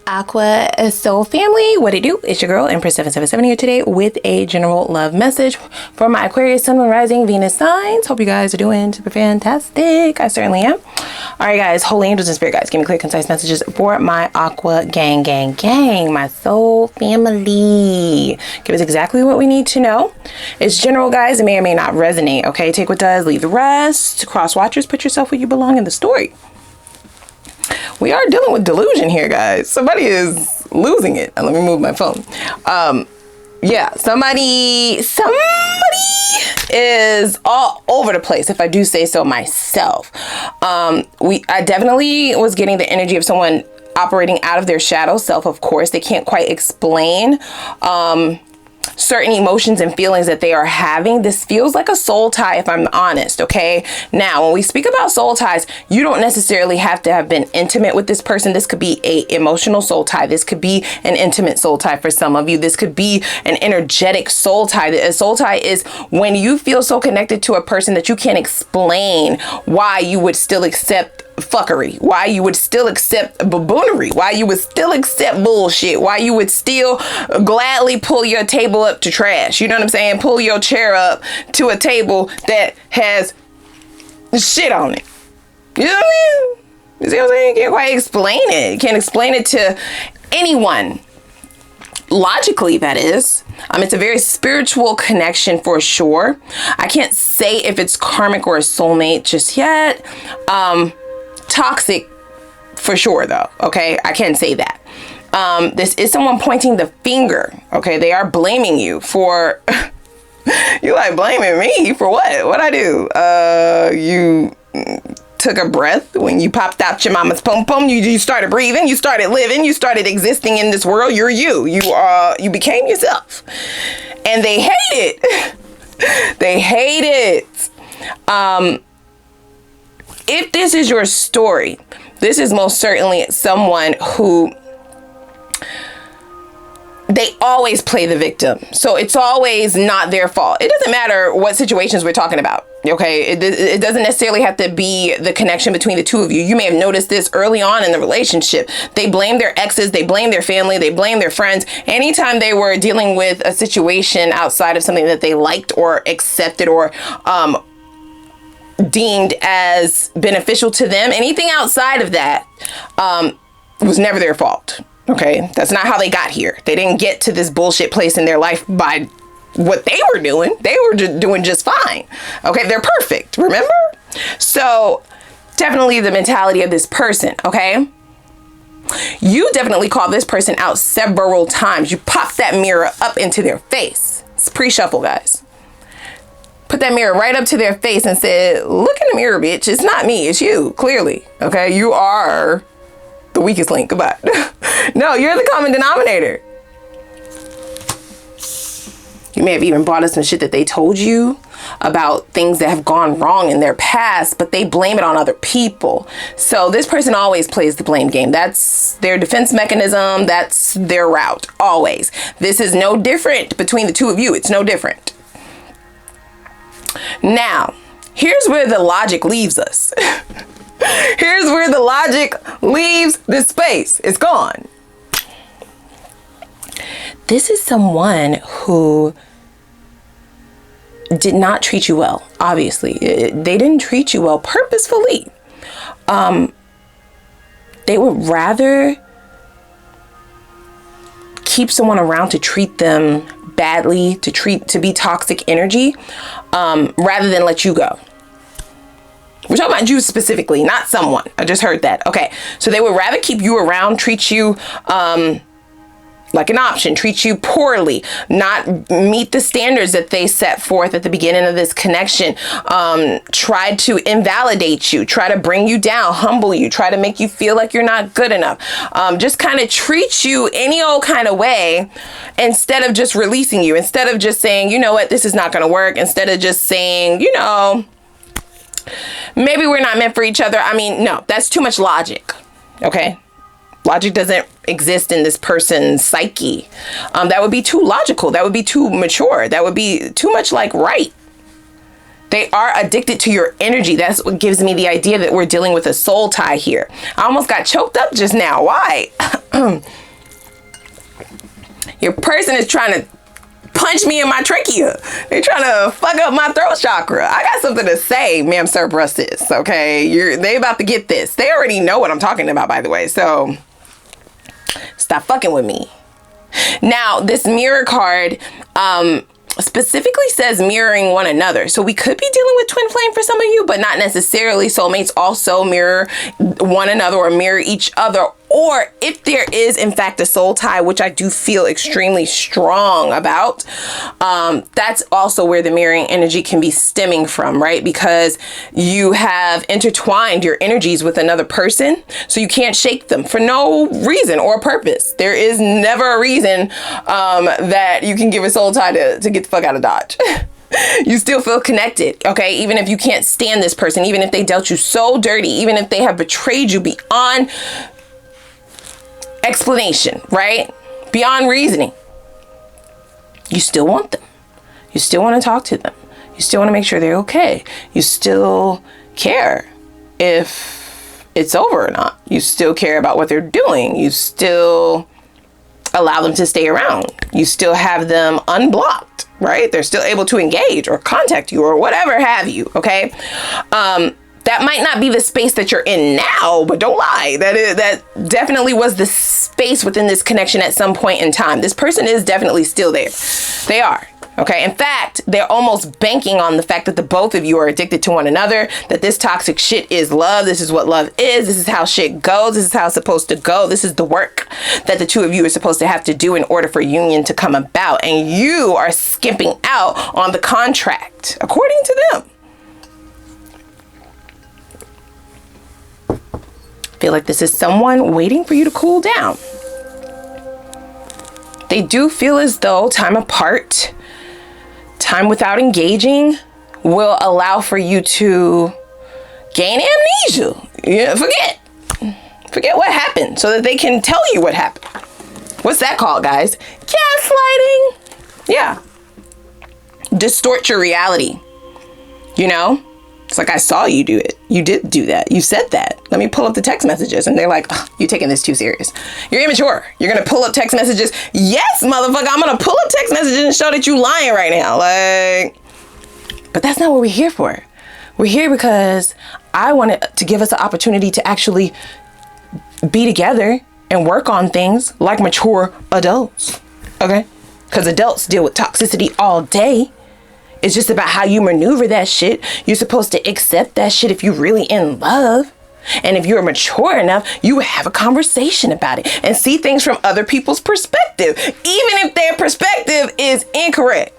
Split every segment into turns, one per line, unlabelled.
Aqua Soul family, what it do? It's your girl Empress 777 here today with a general love message for my Aquarius, Sun, Moon, Rising, Venus signs. Hope you guys are doing super fantastic. I certainly am. All right, guys, holy angels and spirit guides, give me clear, concise messages for my Aqua gang, my soul family. Give us exactly what we need to know. It's general, guys. It may or may not resonate. Okay, take what does, leave the rest. Cross watchers, put yourself where you belong in the story. We are dealing with delusion here, guys. Somebody is losing it. Let me move my phone. Yeah, somebody is all over the place, if I do say so myself. I definitely was getting the energy of someone operating out of their shadow self. Of course, they can't quite explain certain emotions and feelings that they are having. This feels like a soul tie, if I'm honest. Okay, now when we speak about soul ties, you don't necessarily have to have been intimate with this person. This could be a emotional soul tie. This could be an intimate soul tie for some of you. This could be an energetic soul tie. A soul tie is when you feel so connected to a person that you can't explain why you would still accept fuckery, why you would still accept baboonery, why you would still accept bullshit, why you would still gladly pull your table up to trash. You know what I'm saying? Pull your chair up to a table that has shit on it. You know what I mean? You see what I'm saying? You can't quite explain it. You can't explain it to anyone. Logically, that is. It's a very spiritual connection for sure. I can't say if it's karmic or a soulmate just yet. Toxic for sure though. Okay, I can say that. This is someone pointing the finger. Okay, they are blaming you for you like blaming me for what I do? You took a breath when you popped out your mama's pom pom. You started breathing, you started living, you started existing in this world. You're you became yourself, and they hate it. They hate it. If this is your story, this is most certainly someone who they always play the victim. So it's always not their fault. It doesn't matter what situations we're talking about. Okay, it doesn't necessarily have to be the connection between the two of you. You may have noticed this early on in the relationship. They blame their exes, they blame their family, they blame their friends. Anytime they were dealing with a situation outside of something that they liked or accepted or deemed as beneficial to them, anything outside of that was never their fault. Okay, that's not how they got here. They didn't get to this bullshit place in their life by what they were doing. They were just doing just fine. Okay, they're perfect, remember? So definitely the mentality of this person. Okay, you definitely call this person out several times. You pop that mirror up into their face. It's pre-shuffle, guys. Put that mirror right up to their face and said, look in the mirror, bitch. It's not me, it's you, clearly. Okay, you are the weakest link. Goodbye. No, you're the common denominator. You may have even brought us some shit that they told you about things that have gone wrong in their past, but they blame it on other people. So this person always plays the blame game. That's their defense mechanism. That's their route, always. This is no different between the two of you. It's no different. Now, here's where the logic leaves us. Here's where the logic leaves this space. It's gone. This is someone who did not treat you well, obviously. They didn't treat you well purposefully. They would rather keep someone around to treat them badly, to be toxic energy, rather than let you go. We're talking about you specifically, not someone. I just heard that. Okay, so they would rather keep you around, treat you like an option, treat you poorly, not meet the standards that they set forth at the beginning of this connection, try to invalidate you, try to bring you down, humble you, try to make you feel like you're not good enough, just kind of treat you any old kind of way instead of just releasing you, instead of just saying, you know what, this is not going to work, instead of just saying, you know, maybe we're not meant for each other. I mean, no, that's too much logic. Okay. Logic doesn't exist in this person's psyche. That would be too logical. That would be too mature. That would be too much like right. They are addicted to your energy. That's what gives me the idea that we're dealing with a soul tie here. I almost got choked up just now. Why? Your person is trying to punch me in my trachea. They're trying to fuck up my throat chakra. I got something to say, ma'am, sir, bruh, sis. Okay, they about to get this. They already know what I'm talking about, by the way. So stop fucking with me. Now, this mirror card, specifically says mirroring one another. So we could be dealing with twin flame for some of you, but not necessarily. Soulmates also mirror one another or mirror each other. Or if there is, in fact, a soul tie, which I do feel extremely strong about, that's also where the mirroring energy can be stemming from, right? Because you have intertwined your energies with another person, so you can't shake them for no reason or purpose. There is never a reason that you can give a soul tie to get the fuck out of Dodge. You still feel connected, okay? Even if you can't stand this person, even if they dealt you so dirty, even if they have betrayed you beyond explanation, right? Beyond reasoning. You still want them. You still want to talk to them. You still want to make sure they're okay. You still care if it's over or not. You still care about what they're doing. You still allow them to stay around. You still have them unblocked, right? They're still able to engage or contact you or whatever have you, okay? That might not be the space that you're in now, but don't lie. That definitely was the space within this connection at some point in time. This person is definitely still there. They are. Okay. In fact, they're almost banking on the fact that the both of you are addicted to one another, that this toxic shit is love. This is what love is. This is how shit goes. This is how it's supposed to go. This is the work that the two of you are supposed to have to do in order for union to come about. And you are skimping out on the contract, according to them. Feel like this is someone waiting for you to cool down. They do feel as though time apart, time without engaging, will allow for you to gain amnesia. Yeah, forget what happened so that they can tell you what happened. What's that called, guys? Gaslighting. Yeah. Distort your reality. You know? It's like, I saw you do it. You did do that. You said that. Let me pull up the text messages. And they're like, oh, you're taking this too serious. You're immature. You're going to pull up text messages. Yes, motherfucker. I'm going to pull up text messages and show that you lying right now. Like, but that's not what we're here for. We're here because I wanted to give us an opportunity to actually be together and work on things like mature adults. Okay? Because adults deal with toxicity all day. It's just about how you maneuver that shit. You're supposed to accept that shit if you're really in love. And if you're mature enough, you have a conversation about it and see things from other people's perspective, even if their perspective is incorrect.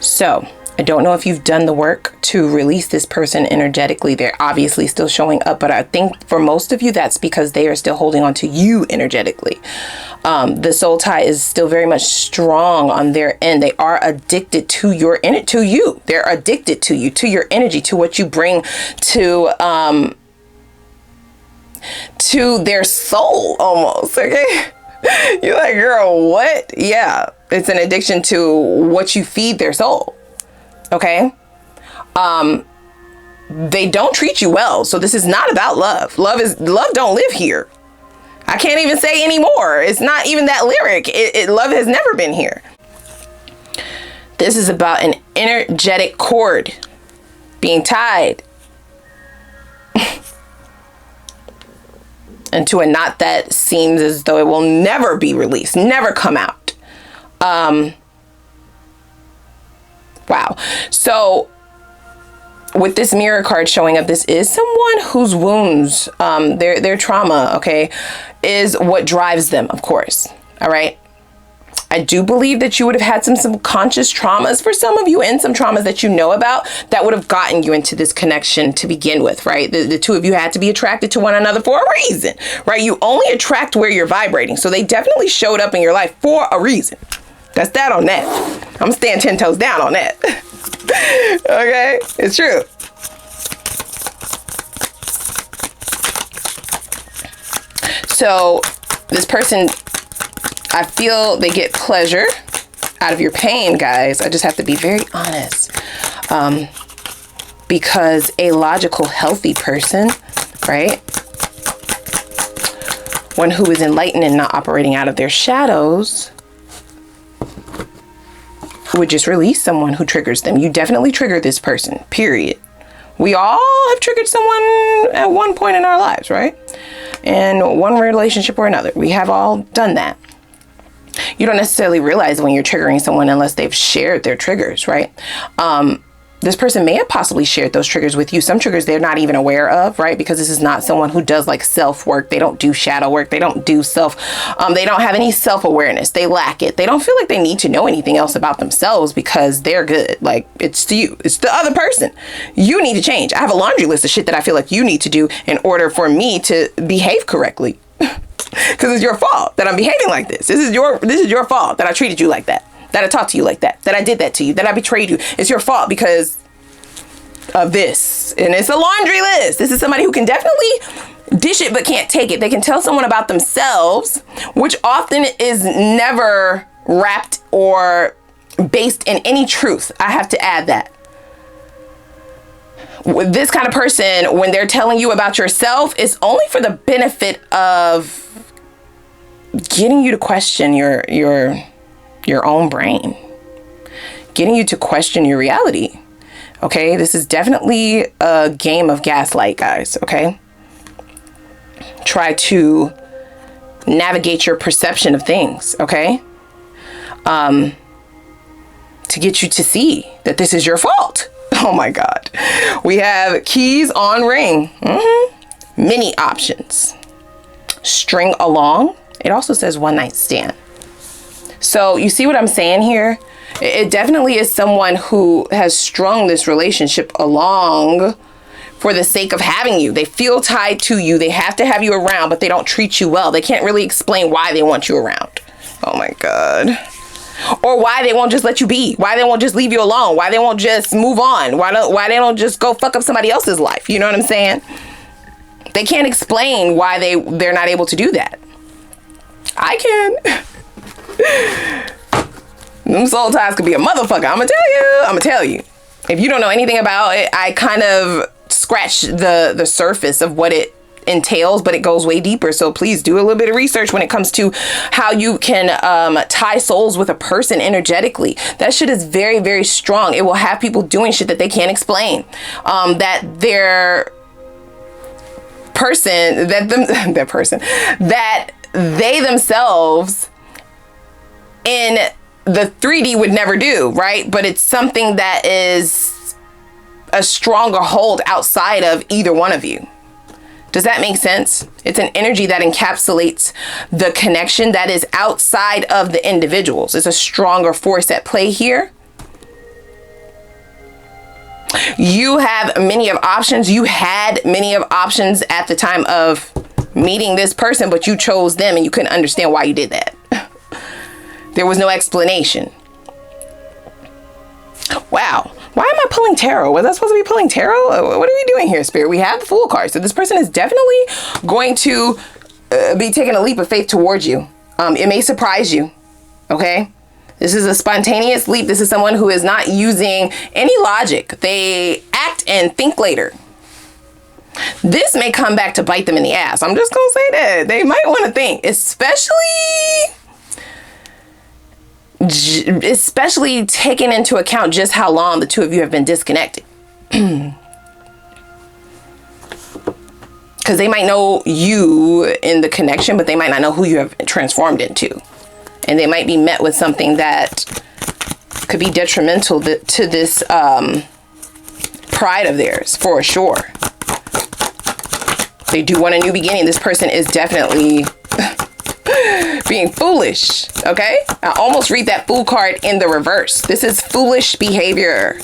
So, I don't know if you've done the work to release this person energetically. They're obviously still showing up, but I think for most of you, that's because they are still holding on to you energetically. The soul tie is still very much strong on their end. They are addicted to to you. They're addicted to you, to your energy, to what you bring to their soul almost. Okay. You're like, girl, what? Yeah. It's an addiction to what you feed their soul. Okay. They don't treat you well. So this is not about love. Love don't live here. I can't even say anymore. It's not even that lyric. Love has never been here. This is about an energetic cord being tied into a knot that seems as though it will never be released, never come out. Wow. So with this mirror card showing up, this is someone whose wounds, their trauma, okay, is what drives them, of course. All right. I do believe that you would have had some subconscious traumas for some of you, and some traumas that you know about that would have gotten you into this connection to begin with, right? The two of you had to be attracted to one another for a reason, right? You only attract where you're vibrating. So they definitely showed up in your life for a reason. That's that on that. I'm staying 10 toes down on that. Okay, it's true. So this person, I feel they get pleasure out of your pain, guys. I just have to be very honest. Because a logical, healthy person, right? One who is enlightened and not operating out of their shadows would just release someone who triggers them. You definitely trigger this person, period. We all have triggered someone at one point in our lives, right? In one relationship or another. We have all done that. You don't necessarily realize when you're triggering someone unless they've shared their triggers, right? This person may have possibly shared those triggers with you. Some triggers they're not even aware of, right? Because this is not someone who does like self-work. They don't do shadow work. They don't do they don't have any self-awareness. They lack it. They don't feel like they need to know anything else about themselves because they're good. Like, it's you. It's the other person. You need to change. I have a laundry list of shit that I feel like you need to do in order for me to behave correctly. Because it's your fault that I'm behaving like this. This is your fault that I treated you like that. That I talked to you like that. That I did that to you. That I betrayed you. It's your fault because of this. And it's a laundry list. This is somebody who can definitely dish it but can't take it. They can tell someone about themselves, which often is never wrapped or based in any truth. I have to add that. With this kind of person, when they're telling you about yourself, it's only for the benefit of getting you to question your own brain, getting you to question your reality. Okay, this is definitely a game of gaslight, guys. Okay, try to navigate your perception of things. Okay, to get you to see that this is your fault. Oh my God, we have keys on ring. Many options. String along. It also says one night stand. So you see what I'm saying here? It definitely is someone who has strung this relationship along for the sake of having you. They feel tied to you. They have to have you around, but they don't treat you well. They can't really explain why they want you around. Oh my God. Or why they won't just let you be. Why they won't just leave you alone. Why they won't just move on. Why they don't just go fuck up somebody else's life. You know what I'm saying? They can't explain why they're not able to do that. I can. Them soul ties could be a motherfucker. I'm gonna tell you. If you don't know anything about it, I kind of scratch the surface of what it entails, but it goes way deeper. So please do a little bit of research when it comes to how you can tie souls with a person energetically. That shit is very, very strong. It will have people doing shit that they can't explain. That their person, that they themselves in the 3D would never do, right? But it's something that is a stronger hold outside of either one of you. Does that make sense? It's an energy that encapsulates the connection that is outside of the individuals. It's a stronger force at play here. You have many of options. You had many of options at the time of meeting this person, but you chose them and you couldn't understand why you did that. There was no explanation. Wow. Why am I pulling tarot? Was I supposed to be pulling tarot? What are we doing here, Spirit? We have the Fool card. So this person is definitely going to be taking a leap of faith towards you. It may surprise you. Okay? This is a spontaneous leap. This is someone who is not using any logic. They act and think later. This may come back to bite them in the ass. I'm just going to say that. They might want to think, especially taking into account just how long the two of you have been disconnected. Because they might know you in the connection, but they might not know who you have transformed into. And they might be met with something that could be detrimental to this pride of theirs, for sure. They do want a new beginning. This person is definitely being foolish, okay? I almost read that Fool card in the reverse. This is foolish behavior.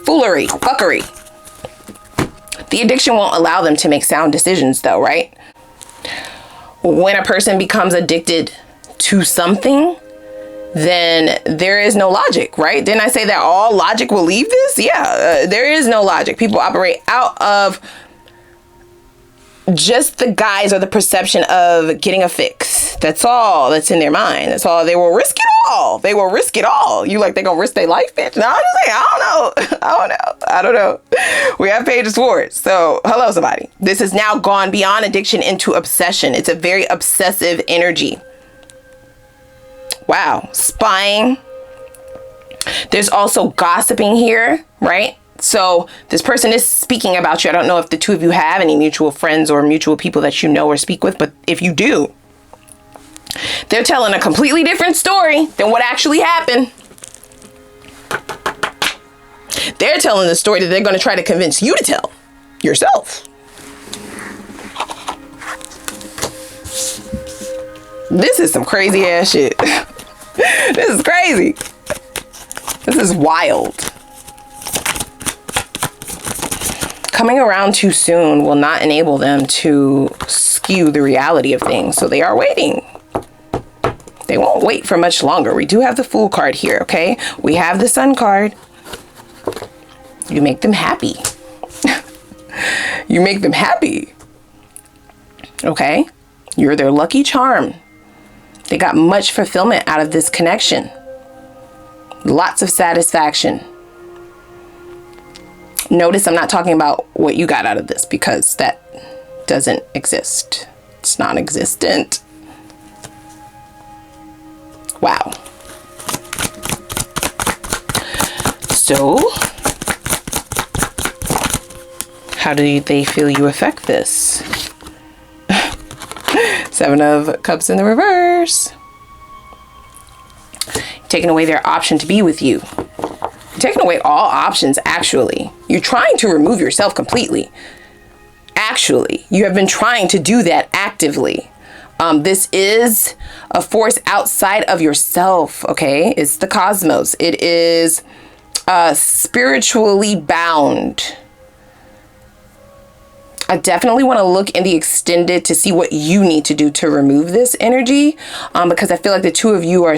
Foolery, fuckery. The addiction won't allow them to make sound decisions though, right? When a person becomes addicted to something, then there is no logic, right? Didn't I say that all logic will leave this? Yeah, there is no logic. People operate out of just the guise or the perception of getting a fix. That's all that's in their mind. That's all. They will risk it all. They will risk it all. You like, they gonna risk their life, bitch? No, I'm just saying, I don't know. We have Page of Swords. So, hello, somebody. This has now gone beyond addiction into obsession. It's a very obsessive energy. Wow. Spying. There's also gossiping here, right? So this person is speaking about you. I don't know if the two of you have any mutual friends or mutual people that you know or speak with, but if you do, they're telling a completely different story than what actually happened. They're telling the story that they're going to try to convince you to tell yourself. This is some crazy ass shit. This is crazy. This is wild. Coming around too soon will not enable them to skew the reality of things. So they are waiting. They won't wait for much longer. We do have the Fool card here, okay? We have the Sun card. You make them happy. You make them happy. Okay? You're their lucky charm. They got much fulfillment out of this connection. Lots of satisfaction. Notice I'm not talking about what you got out of this, because that doesn't exist. It's non-existent. Wow. So, how do they feel you affect this? Seven of Cups in the reverse. Taking away their option to be with you. Taking away all options, actually. You're trying to remove yourself completely. Actually, you have been trying to do that actively. This is a force outside of yourself, okay? It's the cosmos. It is spiritually bound. I definitely want to look in the extended to see what you need to do to remove this energy, because I feel like the two of you are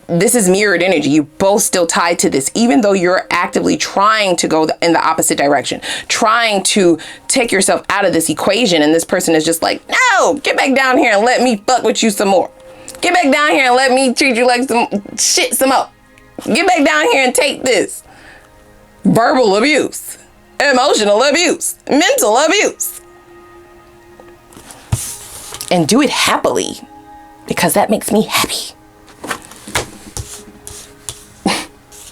this is mirrored energy. You both still tied to this, even though you're actively trying to go in the opposite direction, trying to take yourself out of this equation. And this person is just like, no, get back down here and let me fuck with you some more. Get back down here and let me treat you like some shit some more. Get back down here and take this. Verbal abuse. Emotional abuse, mental abuse, and do it happily, because that makes me happy.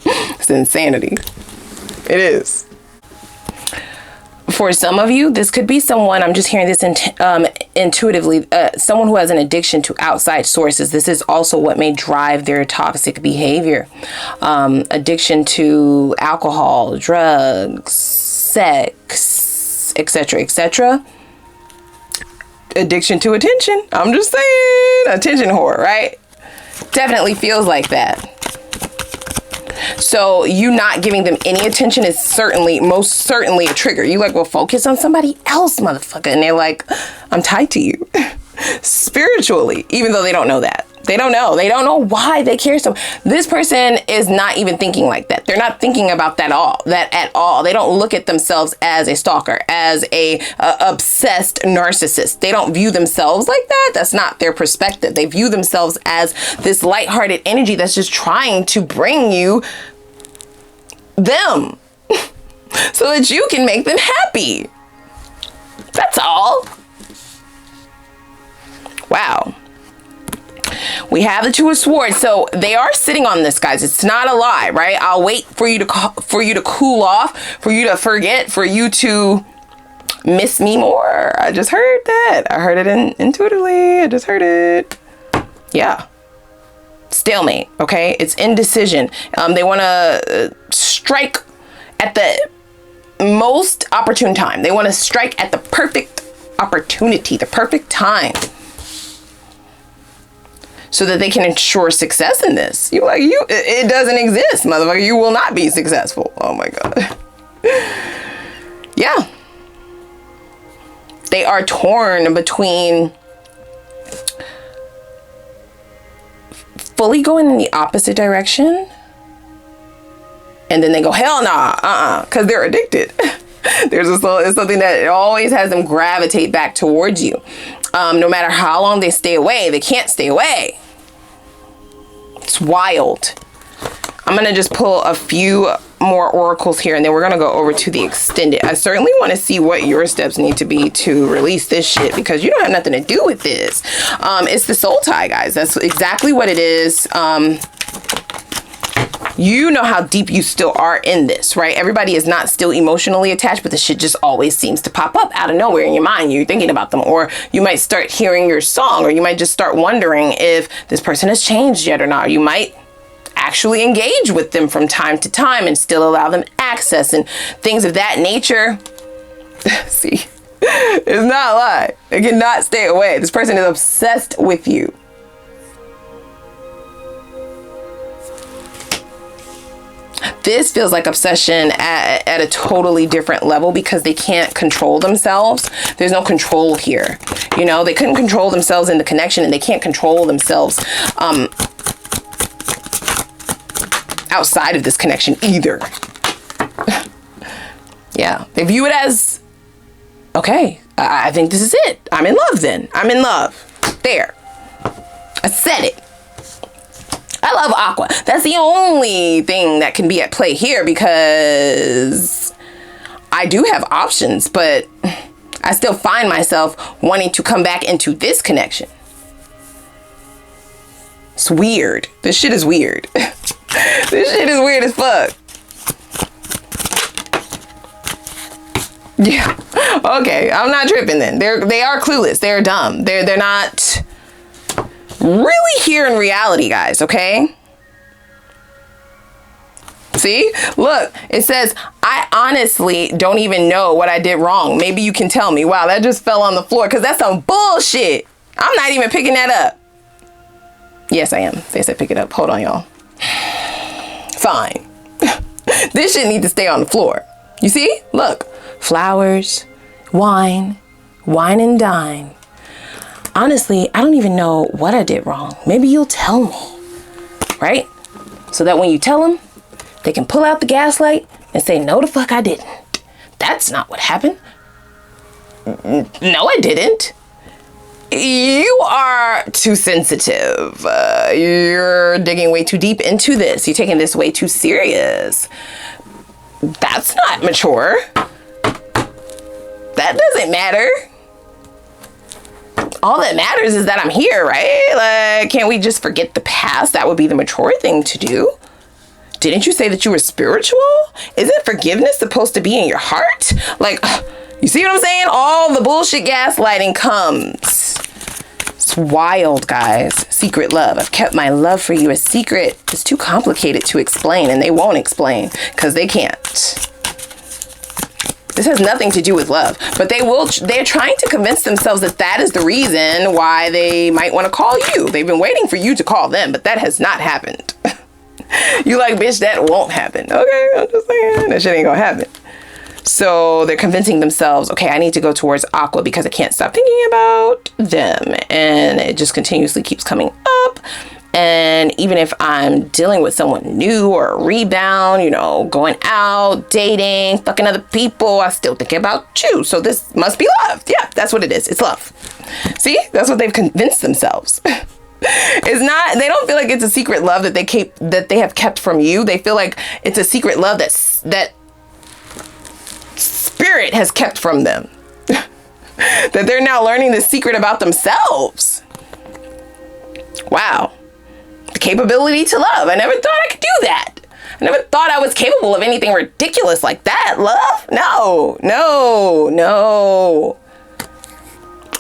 It's insanity. It is. For some of you, this could be someone, I'm just hearing this intuitively, someone who has an addiction to outside sources. This is also what may drive their toxic behavior. Addiction to alcohol, drugs, sex, etc., etc. Addiction to attention. I'm just saying, attention whore, right? Definitely feels like that. So you not giving them any attention is most certainly a trigger. You like, well, focus on somebody else, motherfucker. And they're like, I'm tied to you spiritually, even though they don't know that. They don't know. They don't know why they care so. This person is not even thinking like that. They're not thinking about that at all. They don't look at themselves as a stalker, as a obsessed narcissist. They don't view themselves like that. That's not their perspective. They view themselves as this lighthearted energy that's just trying to bring you them so that you can make them happy. That's all. Wow. We have the Two of Swords. So they are sitting on this, guys. It's not a lie, right? I'll wait for you to cool off, for you to forget, for you to miss me more. I just heard that. I heard it intuitively. I just heard it. Yeah. Stalemate. Okay. It's indecision. They want to strike at the most opportune time. They want to strike at the perfect opportunity, the perfect time, so that they can ensure success in this. You're like, it doesn't exist, motherfucker. You will not be successful. Oh my God. Yeah. They are torn between fully going in the opposite direction, and then they go, hell nah, because they're addicted. It's something that always has them gravitate back towards you. No matter how long they stay away, they can't stay away. It's wild. I'm going to just pull a few more oracles here, and then we're going to go over to the extended. I certainly want to see what your steps need to be to release this shit, because you don't have nothing to do with this. It's the soul tie, guys. That's exactly what it is. You know how deep you still are in this, right? Everybody is not still emotionally attached, but the shit just always seems to pop up out of nowhere in your mind. You're thinking about them, or you might start hearing your song, or you might just start wondering if this person has changed yet or not. You might actually engage with them from time to time and still allow them access and things of that nature. See, it's not a lie. It cannot stay away. This person is obsessed with you. This feels like obsession at a totally different level, because they can't control themselves. There's no control here. You know, they couldn't control themselves in the connection, and they can't control themselves outside of this connection either. Yeah, they view it as, okay, I think this is it. I'm in love then. I'm in love. There. I said it. I love Aqua. That's the only thing that can be at play here, because I do have options, but I still find myself wanting to come back into this connection. It's weird. This shit is weird. This shit is weird as fuck. Yeah. Okay, I'm not tripping then. They are clueless. They're dumb. They're not really here in reality, guys, okay? See? Look, it says, I honestly don't even know what I did wrong. Maybe you can tell me. Wow, that just fell on the floor, because that's some bullshit. I'm not even picking that up. Yes, I am. They said pick it up. Hold on, y'all. Fine. This shit need to stay on the floor. You see? Look. Flowers, wine and dine. Honestly, I don't even know what I did wrong. Maybe you'll tell me, right? So that when you tell them, they can pull out the gaslight and say, no, the fuck I didn't. That's not what happened. No, I didn't. You are too sensitive. You're digging way too deep into this. You're taking this way too serious. That's not mature. That doesn't matter. All that matters is that I'm here, right? Like, can't we just forget the past? That would be the mature thing to do. Didn't you say that you were spiritual? Isn't forgiveness supposed to be in your heart? Like, you see what I'm saying? All the bullshit gaslighting comes. It's wild, guys. Secret love. I've kept my love for you a secret. It's too complicated to explain, and they won't explain because they can't. This has nothing to do with love, but they're trying to convince themselves that that is the reason why they might want to call you. They've been waiting for you to call them, but that has not happened. You like, bitch, that won't happen. Okay, I'm just saying, that shit ain't gonna happen. So they're convincing themselves, okay, I need to go towards Aqua because I can't stop thinking about them. And it just continuously keeps coming up. And even if I'm dealing with someone new or a rebound, you know, going out, dating, fucking other people, I still think about you. So this must be love. Yeah, that's what it is. It's love. See, that's what they've convinced themselves. It's not, they don't feel like it's a secret love that they have kept from you. They feel like it's a secret love that spirit has kept from them. That they're now learning the secret about themselves. Wow. The capability to love. I never thought I could do that. I never thought I was capable of anything ridiculous like that. Love? No, no, no.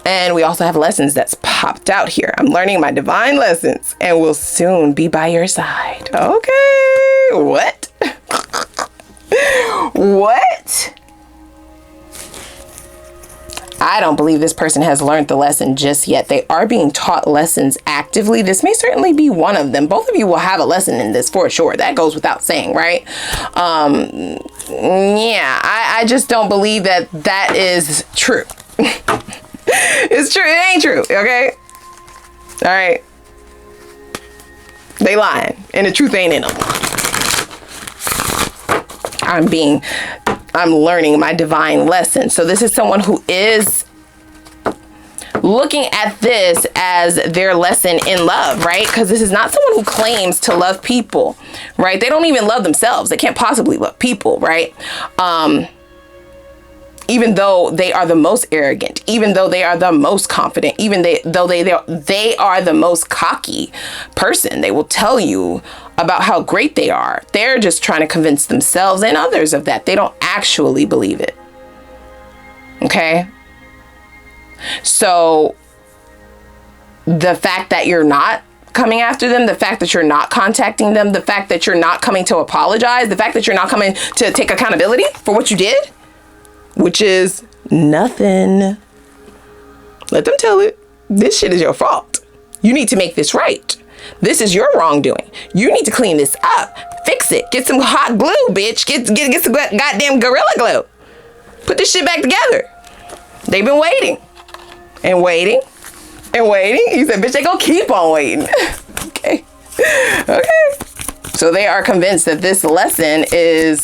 And we also have lessons that's popped out here. I'm learning my divine lessons and will soon be by your side. Okay. What? What? I don't believe this person has learned the lesson just yet. They are being taught lessons actively. This may certainly be one of them. Both of you will have a lesson in this for sure. That goes without saying, right? Yeah, I just don't believe that that is true. It's true. It ain't true. Okay. All right. They lying and the truth ain't in them. I'm being I'm learning my divine lesson. So this is someone who is looking at this as their lesson in love, right? Because this is not someone who claims to love people, right? They don't even love themselves. They can't possibly love people, right? Even though they are the most arrogant, even though they are the most confident, even though they are the most cocky person, they will tell you about how great they are. They're just trying to convince themselves and others of that. They don't actually believe it. Okay? So the fact that you're not coming after them, the fact that you're not contacting them, the fact that you're not coming to apologize, the fact that you're not coming to take accountability for what you did, which is nothing. Let them tell it. This shit is your fault. You need to make this right. This is your wrongdoing. You need to clean this up. Fix it. Get some hot glue, bitch. Get some goddamn Gorilla Glue. Put this shit back together. They've been waiting and waiting and waiting. He said, bitch, they gonna keep on waiting. Okay. Okay. So they are convinced that this lesson is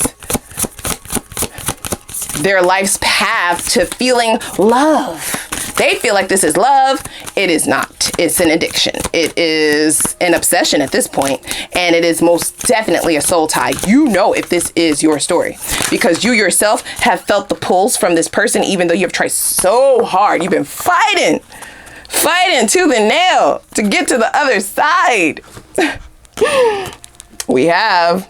their life's path to feeling love. They feel like this is love. It is not. It's an addiction. It is an obsession at this point, and it is most definitely a soul tie. You know if this is your story, because you yourself have felt the pulls from this person, even though you've tried so hard. You've been fighting tooth and nail to get to the other side. We have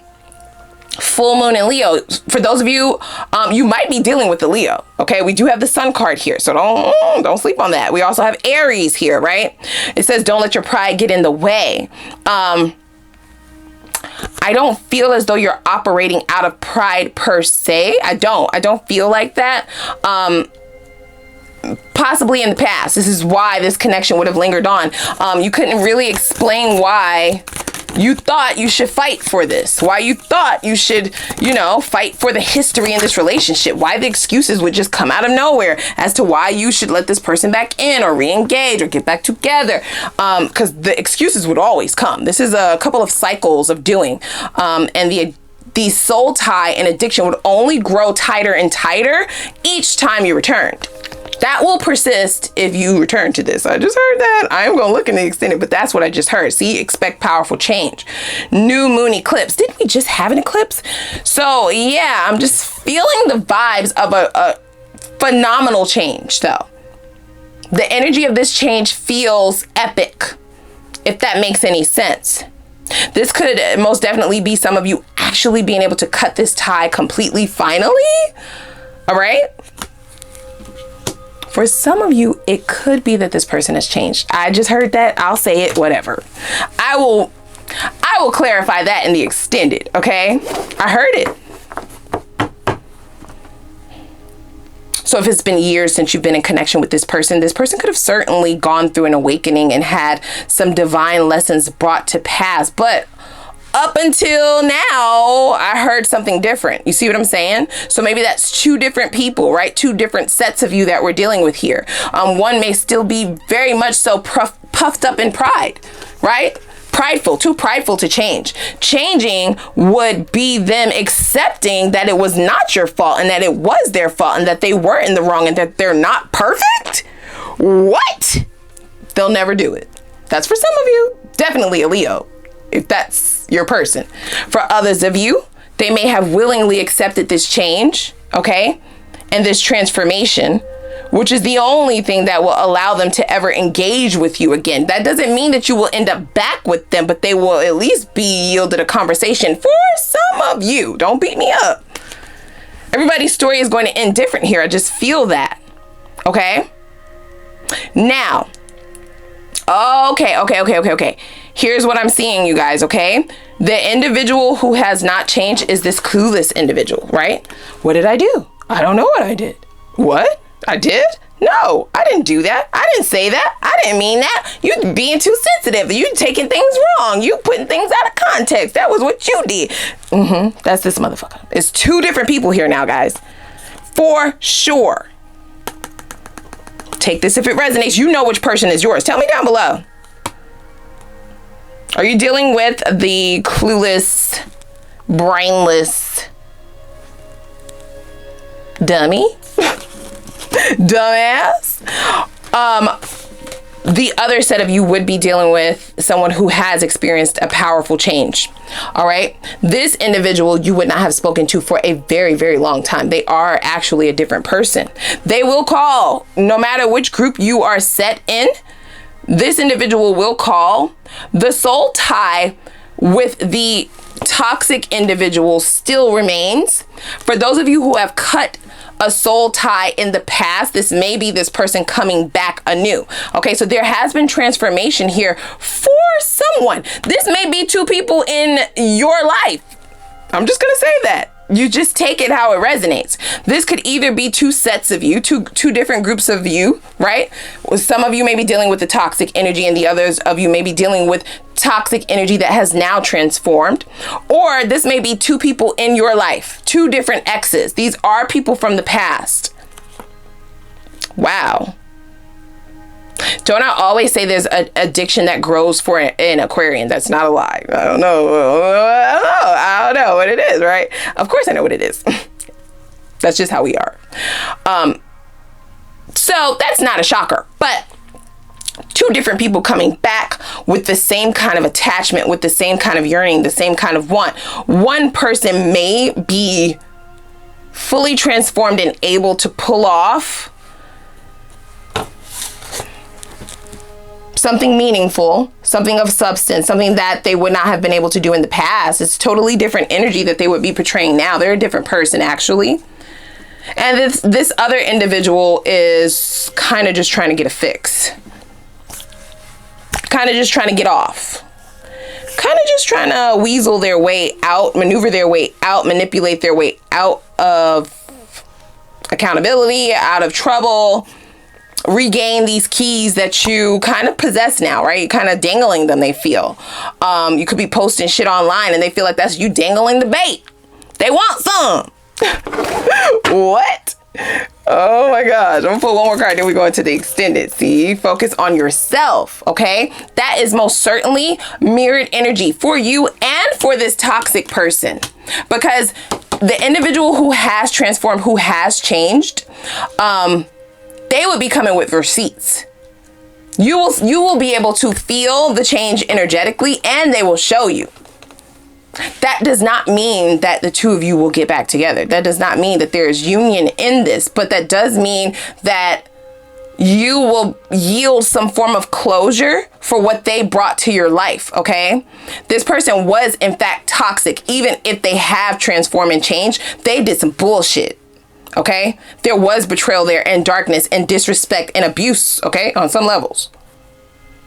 full moon in Leo. For those of you, you might be dealing with the Leo. Okay, we do have the sun card here, so don't sleep on that. We also have Aries here, right? It says don't let your pride get in the way. I don't feel as though you're operating out of pride per se. I don't feel like that. Possibly in the past. This is why this connection would have lingered on. You couldn't really explain why you thought you should fight for this, why you thought you should, fight for the history in this relationship, why the excuses would just come out of nowhere as to why you should let this person back in or re-engage or get back together, because the excuses would always come. This is a couple of cycles of doing, and the soul tie and addiction would only grow tighter and tighter each time you returned. That will persist if you return to this. I just heard that. I am going to look in the extended, but that's what I just heard. See, expect powerful change. New moon eclipse. Didn't we just have an eclipse? So yeah, I'm just feeling the vibes of a phenomenal change though. The energy of this change feels epic, if that makes any sense. This could most definitely be some of you actually being able to cut this tie completely finally. All right. For some of you, it could be that this person has changed. I just heard that. I'll say it, whatever. I will clarify that in the extended, okay? I heard it. So if it's been years since you've been in connection with this person could have certainly gone through an awakening and had some divine lessons brought to pass. But up until now, I heard something different. You see what I'm saying? So maybe that's two different people, right? Two different sets of you that we're dealing with here. One may still be very much so puffed up in pride, right? Too prideful to change. Changing would be them accepting that it was not your fault and that it was their fault and that they were in the wrong and that they're not perfect. What? They'll never do it. That's for some of you. Definitely a Leo, if that's your person. For others of you, they may have willingly accepted this change, okay, and this transformation, which is the only thing that will allow them to ever engage with you again. That doesn't mean that you will end up back with them, but they will at least be yielded a conversation. For some of you, don't beat me up. Everybody's story is going to end different here. I just feel that, okay? Now, okay. Here's what I'm seeing, you guys, okay? The individual who has not changed is this clueless individual, right? What did I do? I don't know what I did. What? I did? No, I didn't do that. I didn't say that. I didn't mean that. You being too sensitive. You taking things wrong. You putting things out of context. That was what you did. That's this motherfucker. It's two different people here now, guys. For sure. Take this if it resonates. You know which person is yours. Tell me down below. Are you dealing with the clueless, brainless dummy. Dumbass. The other set of you would be dealing with someone who has experienced a powerful change. All right. This individual you would not have spoken to for a very, very long time. They are actually a different person. They will call no matter which group you are set in. This individual will call. The soul tie with the toxic individual still remains. For those of you who have cut a soul tie in the past, this may be this person coming back anew. Okay, so there has been transformation here for someone. This may be two people in your life. I'm just gonna say that. You just take it how it resonates. This could either be two sets of you, two different groups of you, right? Some of you may be dealing with the toxic energy and the others of you may be dealing with toxic energy that has now transformed. Or this may be two people in your life, two different exes. These are people from the past. Wow. Don't I always say there's an addiction that grows for an Aquarian? That's not a lie. I don't know what it is, right? Of course I know what it is. That's just how we are. So that's not a shocker, but two different people coming back with the same kind of attachment, with the same kind of yearning, the same kind of want. One person may be fully transformed and able to pull off something meaningful, something of substance, something that they would not have been able to do in the past. It's totally different energy that they would be portraying now. They're a different person, actually. And this other individual is kind of just trying to get a fix. Kind of just trying to get off. Kind of just trying to weasel their way out, maneuver their way out, manipulate their way out of accountability, out of trouble, regain these keys that you kind of possess now, right? You're kind of dangling them, they feel. You could be posting shit online and they feel like that's you dangling the bait. They want some. What? Oh my gosh. I'm gonna pull one more card, then we go into the extended. See, focus on yourself, okay? That is most certainly mirrored energy for you and for this toxic person. Because the individual who has transformed, who has changed, they would be coming with receipts. You will be able to feel the change energetically and they will show you. That does not mean that the two of you will get back together. That does not mean that there is union in this, but that does mean that you will yield some form of closure for what they brought to your life, okay? This person was in fact toxic. Even if they have transformed and changed, they did some bullshit. Okay, there was betrayal there and darkness and disrespect and abuse, okay, on some levels.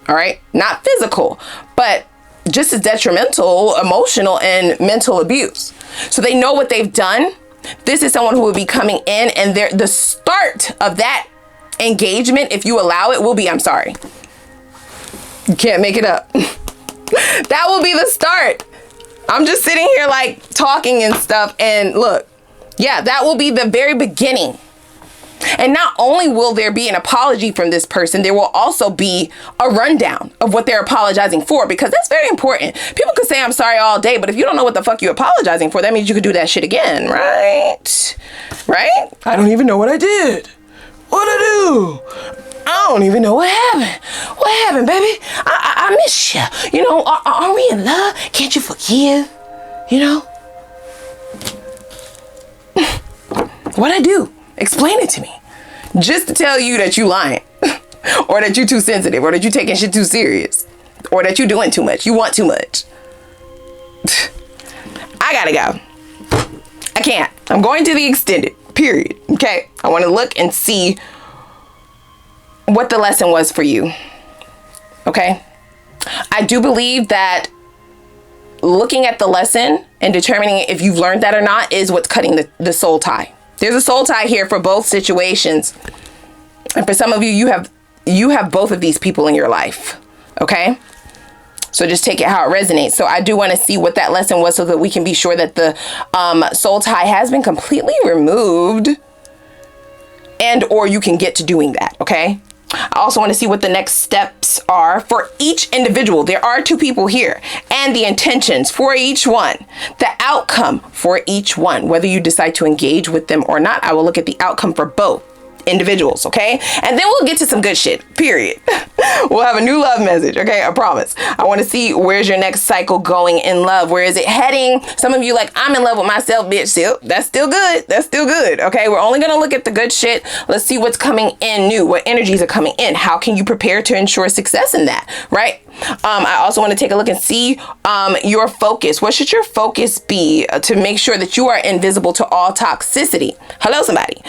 All right, not physical, but just as detrimental, emotional and mental abuse. So they know what they've done. This is someone who will be coming in and the start of that engagement, if you allow it, will be, I'm sorry. You can't make it up. That will be the start. I'm just sitting here like talking and stuff and look. Yeah, that will be the very beginning. And not only will there be an apology from this person, there will also be a rundown of what they're apologizing for, because that's very important. People could say I'm sorry all day, but if you don't know what the fuck you're apologizing for, that means you could do that shit again, right? Right? I don't even know what I did. What'd I do? I don't even know what happened. What happened, baby? I miss you. You know, are we in love? Can't you forgive? You know? What'd I do? Explain it to me. Just to tell you that you lying. Or that you too sensitive. Or that you taking shit too serious. Or that you doing too much. You want too much. I gotta go. I can't. I'm going to the extended. Period. Okay? I want to look and see what the lesson was for you. Okay? I do believe that looking at the lesson and determining if you've learned that or not is what's cutting the soul tie. There's a soul tie here for both situations. And for some of you, you have both of these people in your life. Okay? So just take it how it resonates. So I do want to see what that lesson was so that we can be sure that the soul tie has been completely removed and or you can get to doing that. Okay? I also want to see what the next steps are for each individual. There are 2 people here, and the intentions for each one, the outcome for each one, whether you decide to engage with them or not. I will look at the outcome for both individuals, okay? And then we'll get to some good shit, period. We'll have a new love message, okay? I promise. I want to see, where's your next cycle going in love? Where is it heading? Some of you like, I'm in love with myself, bitch. Still, that's still good. That's still good, okay? We're only going to look at the good shit. Let's see what's coming in new. What energies are coming in? How can you prepare to ensure success in that, right? I also want to take a look and see your focus. What should your focus be to make sure that you are invisible to all toxicity? Hello, somebody.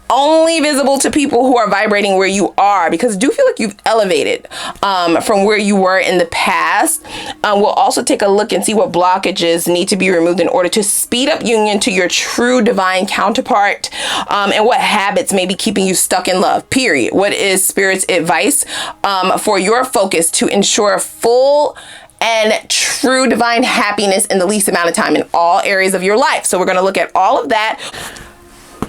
Only visible to people who are vibrating where you are, because I do feel like you've elevated from where you were in the past. We'll also take a look and see what blockages need to be removed in order to speed up union to your true divine counterpart, and what habits may be keeping you stuck in love, period. What is Spirit's advice for your focus to ensure full and true divine happiness in the least amount of time in all areas of your life? So we're going to look at all of that.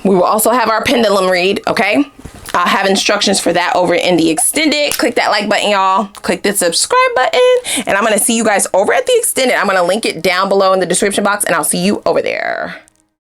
We will also have our pendulum read, okay? I'll have instructions for that over in the extended. Click that like button, y'all. Click the subscribe button. And I'm going to see you guys over at the extended. I'm going to link it down below in the description box, and I'll see you over there.